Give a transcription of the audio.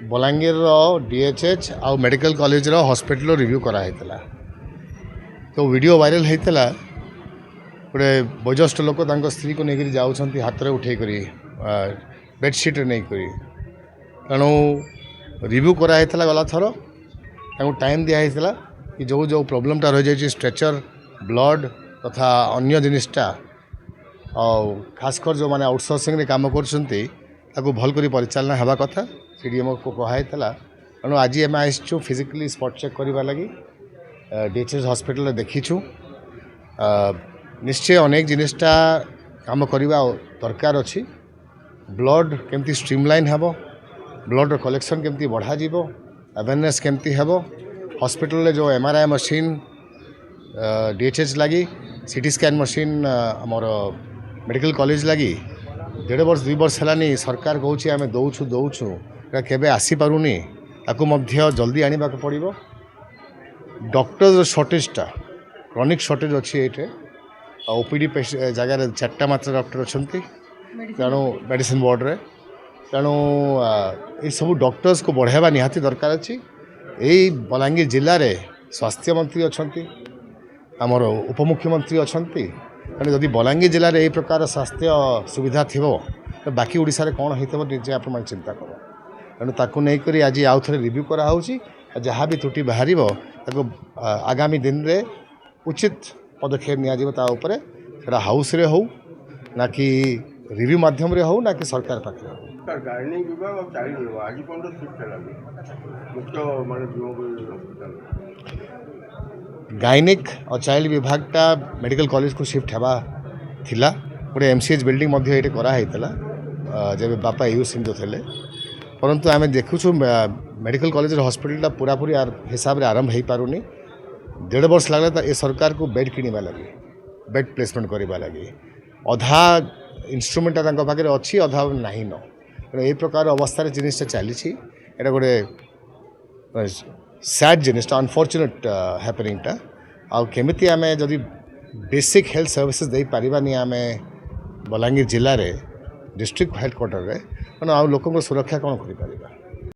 Balangir DHH आ medical college hospital review कराइला तो video viral होता गोटे वयोज्येष्ठ लोक स्त्री को लेकर जाऊँच हाथ में उठे बेडसीट नहीं तेणु रिव्यू कराइला गला थर टाइम दिखाई कि जो जो प्रोब्लेमटा रही जाए स्ट्रेचर ब्लड तथा अन्य जिनिसटा खासकर जो मैंने आउटसोर्सिंग काम कर भल कर परिचालना हवा कथा सीडीएमओ को कहुई तेणु आज आम आसचु फिजिकली स्पॉट चेक करवा लगी डीएचएस हॉस्पिटल देखीचु निश्चय अनेक जिनिसटा काम करवा दरकार अच्छी ब्लड केमती स्ट्रीमलाइन हेबो ब्लड कलेक्शन केमती बढ़ा जीवो अवेयरनेस केमती हेबो हॉस्पिटल जो एमआरआई मशीन डीएचएच लगी सीटी स्कैन मशीन आमर मेडिकल कॉलेज लगी 1.5 वर्ष 2 वर्ष है सरकार कौच आम दौचु केबे आसीपारूनी ताकू जल्दी आने पड़ो डॉक्टर शॉर्टेजटा क्रॉनिक शॉर्टेज अच्छी ये ओपीडी जगार 4टा मात्र डॉक्टर अच्छा तेणु मेडिसिन बोर्ड रे तेणु ये सब डॉक्टर्स को बढ़ावा निहाती दरकार अच्छी यही बलांगीर जिले में स्वास्थ्य मंत्री अच्छा आमर उपमुख्यमंत्री अच्छा तेणु जदि बलांगीर जिले में यही प्रकार स्वास्थ्य सुविधा थी तो बाकी ओडिशा रे कौन होते निजे आप चिंता कर तेणु ताकू नहीं करी आज आउ थे रिव्यू कराऊँगी जहाँ भी त्रुटि बाहर आगामी दिन में उचित पदक्षेप निया हाउस रे हो ना कि रिव्यू माध्यम रे हो ना कि सरकार पाखे हो गायनिक और चाइल्ड विभागटा मेडिकल कॉलेज को शिफ्ट हेबा थिला गोटे एमसीएच बिल्डिंग ये कराइला जब बापा यू सिंधु थे परंतु आम देखुछु मेडिकल कॉलेज हॉस्पिटल पूरापूरी हिसाब से आरंभ हो पारुनी 1.5 वर्ष लगला ये सरकार को बेड किणवा लगी बेड प्लेसमेंट करवा लगी अधा इन्स्ट्रुमेंटा पाखे अच्छी अधा नहीं न तेणु ये प्रकार अवस्था जिनिसटा चली गोटे सैड जिनिसटा अनफॉर्चुनेट हैपनिंगटा आमती आम जदि बेसिक हेल्थ सर्विसेज दे पारिबानी आम बलांगीर जिले में डिस्ट्रिक्ट हेडक्वार्टर रे तेणु लोक सुरक्षा कौन कर